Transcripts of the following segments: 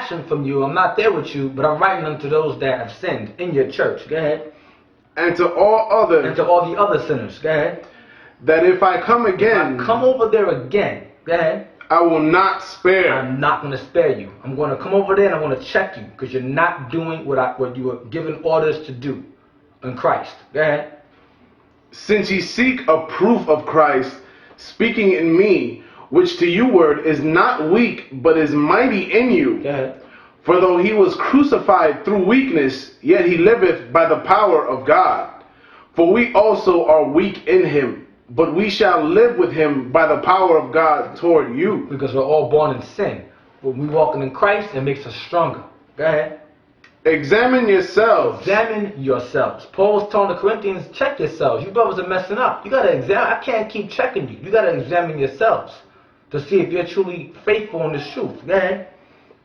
absent from you. I'm not there with you, but I'm writing unto those that have sinned in your church. Go ahead. And to all others. And to all the other sinners. Go ahead. That if I come again. If I come over there again. Go ahead. I will not spare. I'm not going to spare you. I'm going to come over there and I'm going to check you because you're not doing what you were given orders to do in Christ. Go ahead. Since ye seek a proof of Christ, speaking in me, which to you word is not weak, but is mighty in you. Go ahead. For though he was crucified through weakness, yet he liveth by the power of God. For we also are weak in him, but we shall live with him by the power of God toward you. Because we're all born in sin. When we walking in Christ, it makes us stronger. Go ahead. Examine yourselves. Examine yourselves. Paul was telling the Corinthians, check yourselves. You brothers are messing up. You got to examine. I can't keep checking you. You got to examine yourselves to see if you're truly faithful in this truth. Go ahead.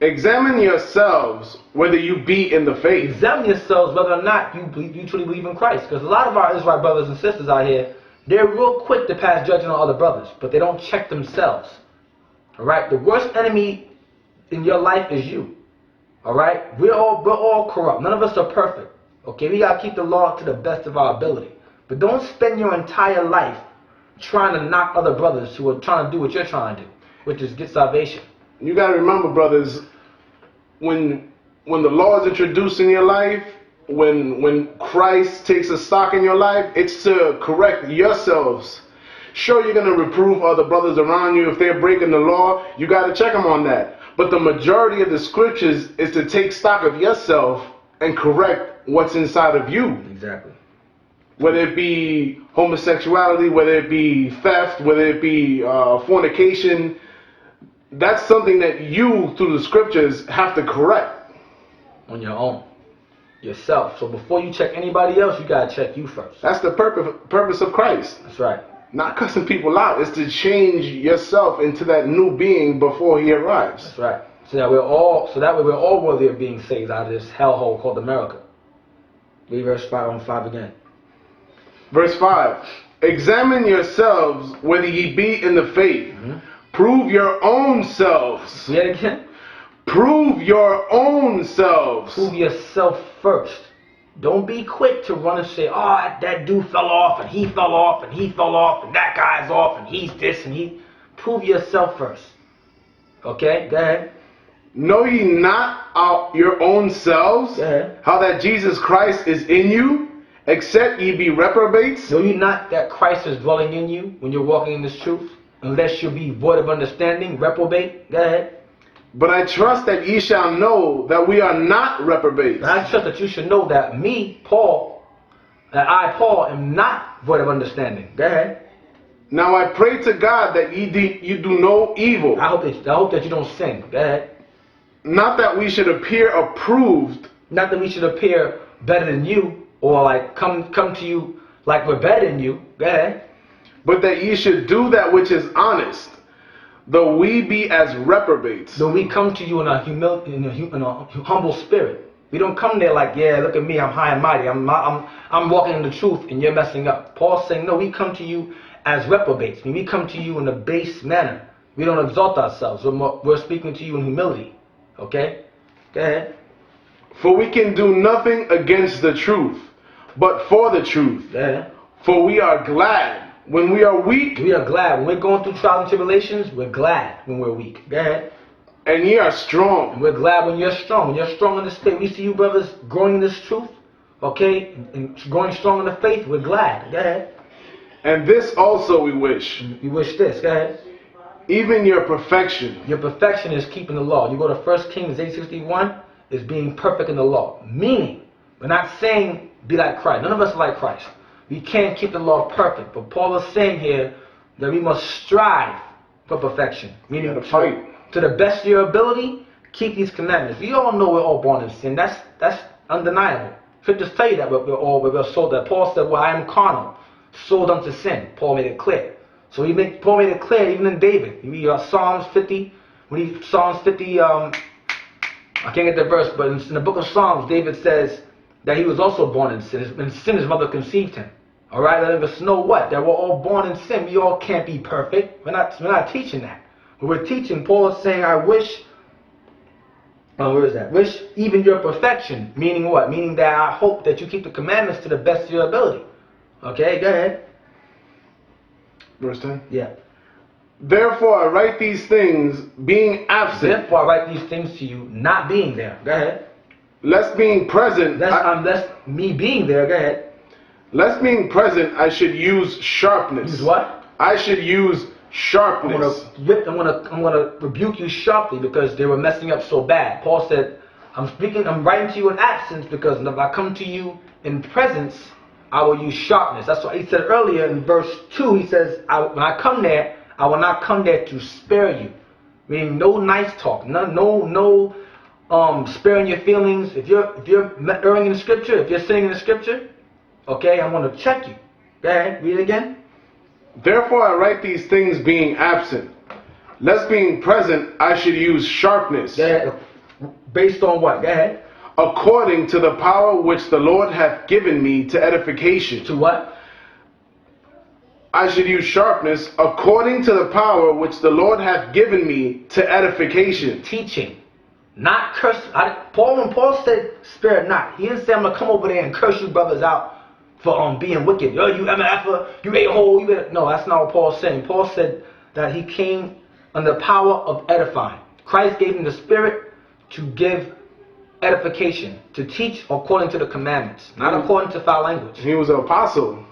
Examine yourselves whether you be in the faith. Examine yourselves whether or not you truly believe in Christ. Because a lot of our Israelite brothers and sisters out here, they're real quick to pass judgment on other brothers, but they don't check themselves. All right? The worst enemy in your life is you. All right? We're all corrupt. None of us are perfect. Okay? We got to keep the law to the best of our ability. But don't spend your entire life trying to knock other brothers who are trying to do what you're trying to do, which is get salvation. You got to remember, brothers, when the law is introduced in your life, when Christ takes a stock in your life, it's to correct yourselves. Sure, you're going to reprove other brothers around you if they're breaking the law. You got to check them on that. But the majority of the scriptures is to take stock of yourself and correct what's inside of you. Exactly. Whether it be homosexuality, whether it be theft, whether it be fornication, that's something that you, through the scriptures, have to correct. On your own. Yourself. So before you check anybody else, you got to check you first. That's the purpose of Christ. That's right. Not cussing people out. It's to change yourself into that new being before he arrives. That's right. So that way we're all worthy of being saved out of this hellhole called America. Read verse 5 again. Verse 5. Examine yourselves whether ye be in the faith. Prove your own selves. See it again? Prove your own selves. Prove yourself first. Don't be quick to run and say, oh, that dude fell off, and he fell off, and he fell off, and that guy's off, and he's this, and he... Prove yourself first. Okay? Go ahead. Know ye not your own selves, how that Jesus Christ is in you, except ye be reprobates? Know ye not that Christ is dwelling in you when you're walking in this truth? Unless you be void of understanding, reprobate? Go ahead. But I trust that ye shall know that we are not reprobates. And I trust that you should know that me, Paul, Paul, am not void of understanding. Go ahead. Now I pray to God that you do no evil. I hope that you don't sin. Go ahead. Not that we should appear approved. Not that we should appear better than you, or like come to you like we're better than you. Go ahead. But that ye should do that which is honest, though we be as reprobates. Though we come to you in a humble spirit. We don't come there like, yeah, look at me, I'm high and mighty, I'm walking in the truth, and you're messing up. Paul's saying, no, we come to you as reprobates. We come to you in a base manner. We don't exalt ourselves. We're speaking to you in humility. Okay? Go ahead. For we can do nothing against the truth, but for the truth. Go ahead. For we are glad when we are weak. We are glad. When we're going through trials and tribulations, we're glad when we're weak. Go ahead. And ye are strong. And we're glad when you're strong. When you're strong in the faith. We see you brothers growing in this truth. Okay? And growing strong in the faith, we're glad. Go ahead. And this also we wish. We wish this. Go ahead. Even your perfection. Your perfection is keeping the law. You go to 1 Kings 8:61, is being perfect in the law. Meaning, we're not saying be like Christ. None of us are like Christ. We can't keep the law perfect. But Paul is saying here that we must strive for perfection. Meaning to fight. To the best of your ability, keep these commandments. We all know we're all born in sin. That's undeniable. Scriptures tell you that we're sold. That Paul said, well, I am carnal, sold unto sin. Paul made it clear. So Paul made it clear even in David. You read Psalms 50. Psalms 50, I can't get the verse, but in the book of Psalms, David says that he was also born in sin. In sin, his mother conceived him. All right, let us know what? That we're all born in sin. We all can't be perfect. We're not teaching that. But we're teaching, Paul is saying, I wish Where is that? Wish even your perfection, meaning what? Meaning that I hope that you keep the commandments to the best of your ability. Okay, go ahead. Verse 10. Yeah. Therefore I write these things being absent. Therefore I write these things to you, not being there. Go ahead. Lest being present. Lest me being there. Go ahead. Lest being present, I should use sharpness. Use what? I should use sharpness. I'm gonna rebuke you sharply because they were messing up so bad. Paul said, I'm writing to you in absence because if I come to you in presence, I will use sharpness. That's what he said earlier in verse 2. He says, when I come there, I will not come there to spare you. Meaning no nice talk, no sparing your feelings. If you're erring in the scripture, if you're sinning in the scripture, okay, I'm gonna check you. Go ahead, read it again. Therefore I write these things being absent, lest being present I should use sharpness. Go ahead. Based on what? Go ahead. According to the power which the Lord hath given me to edification. To what? I should use sharpness according to the power which the Lord hath given me to edification. Teaching. Not curse. When Paul said spare not, he didn't say I'm going to come over there and curse you brothers out for being wicked. Yo, you MFer, you a-hole, No, that's not what Paul's saying. Paul said that he came under the power of edifying. Christ gave him the Spirit to give edification, to teach according to the commandments, not according to foul language. He was an apostle.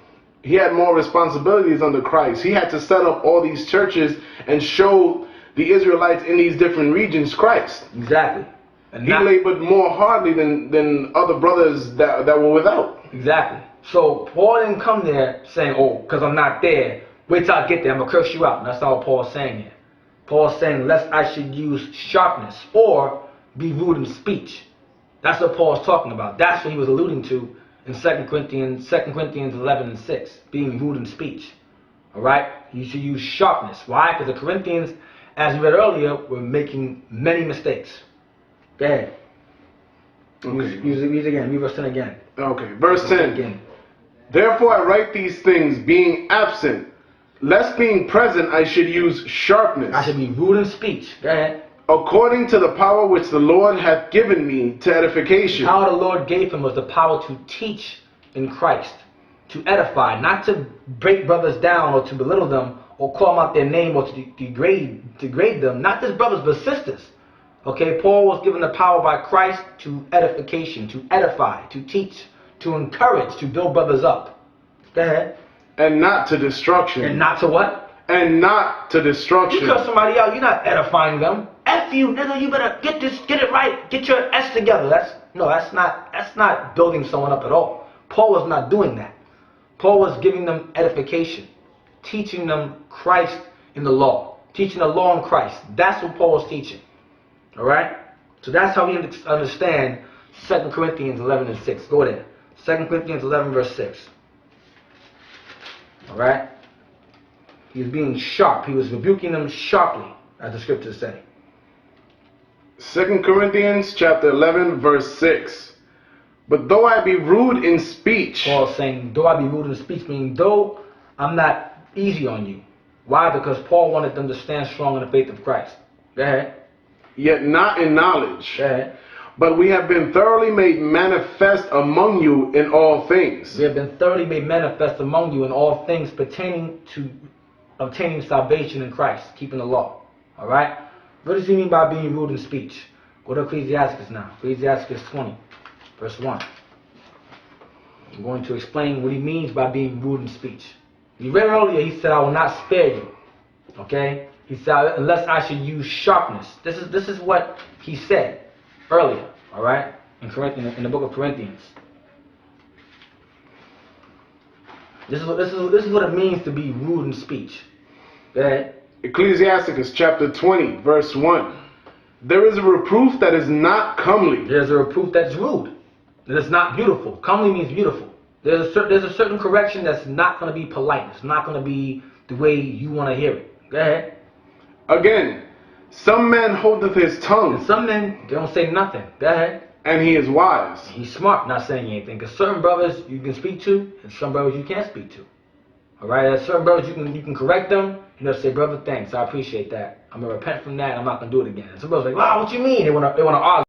He had more responsibilities under Christ. He had to set up all these churches and show the Israelites in these different regions Christ. Exactly. And he labored more hardly than other brothers that were without. Exactly. So Paul didn't come there saying, oh, because I'm not there, wait till I get there, I'm going to curse you out. And that's not what Paul's saying here. Paul's saying, lest I should use sharpness or be rude in speech. That's what Paul's talking about. That's what he was alluding to in 2 Corinthians 11 and 6, being rude in speech. All right? You should use sharpness. Why? Because the Corinthians, as we read earlier, were making many mistakes. Go ahead. Okay. Read it again. Read verse 10 again. Okay. Verse 10. Again. Therefore I write these things being absent, lest being present I should use sharpness. I should be rude in speech. Go ahead. According to the power which the Lord hath given me to edification. The power the Lord gave him was the power to teach in Christ, to edify, not to break brothers down or to belittle them or call them out their name or to degrade them. Not just brothers but sisters. Okay, Paul was given the power by Christ to edification, to edify, to teach, to encourage, to build brothers up. Go ahead. And not to destruction. And not to what? And not to destruction. You curse somebody out, you're not edifying them. F you, nigga, you better get it right. Get your S together. That's not building someone up at all. Paul was not doing that. Paul was giving them edification, teaching them Christ in the law, teaching the law in Christ. That's what Paul was teaching. All right? So that's how we understand 2 Corinthians 11 and 6. Go there. 2 Corinthians 11 verse 6. All right? He was being sharp. He was rebuking them sharply, as the scriptures say. 2 Corinthians chapter 11 verse 6. But though I be rude in speech. Paul's saying, though I be rude in speech, meaning though I'm not easy on you. Why? Because Paul wanted them to stand strong in the faith of Christ. Go ahead. Yet not in knowledge. Go ahead. But we have been thoroughly made manifest among you in all things. We have been thoroughly made manifest among you in all things pertaining to obtaining salvation in Christ, keeping the law. All right? What does he mean by being rude in speech? Go to Ecclesiastes now. Ecclesiastes 20, verse 1. I'm going to explain what he means by being rude in speech. You read earlier, he said, I will not spare you. Okay? He said, unless I should use sharpness. This is what he said earlier, all right? In the book of Corinthians. This is what it means to be rude in speech. Go ahead. Ecclesiasticus chapter 20, verse 1. There is a reproof that is not comely. There's a reproof that's rude. That is not beautiful. Comely means beautiful. There's a certain correction that's not going to be polite. It's not going to be the way you want to hear it. Go ahead. Again, some man holdeth his tongue. And some men, they don't say nothing. Go ahead. And he is wise. He's smart, not saying anything. Because certain brothers you can speak to, and some brothers you can't speak to. All right? There's certain brothers you can correct them. You know, say, brother, thanks, I appreciate that. I'm gonna repent from that. I'm not gonna do it again. And some brothers are like, wow, what you mean? They wanna argue.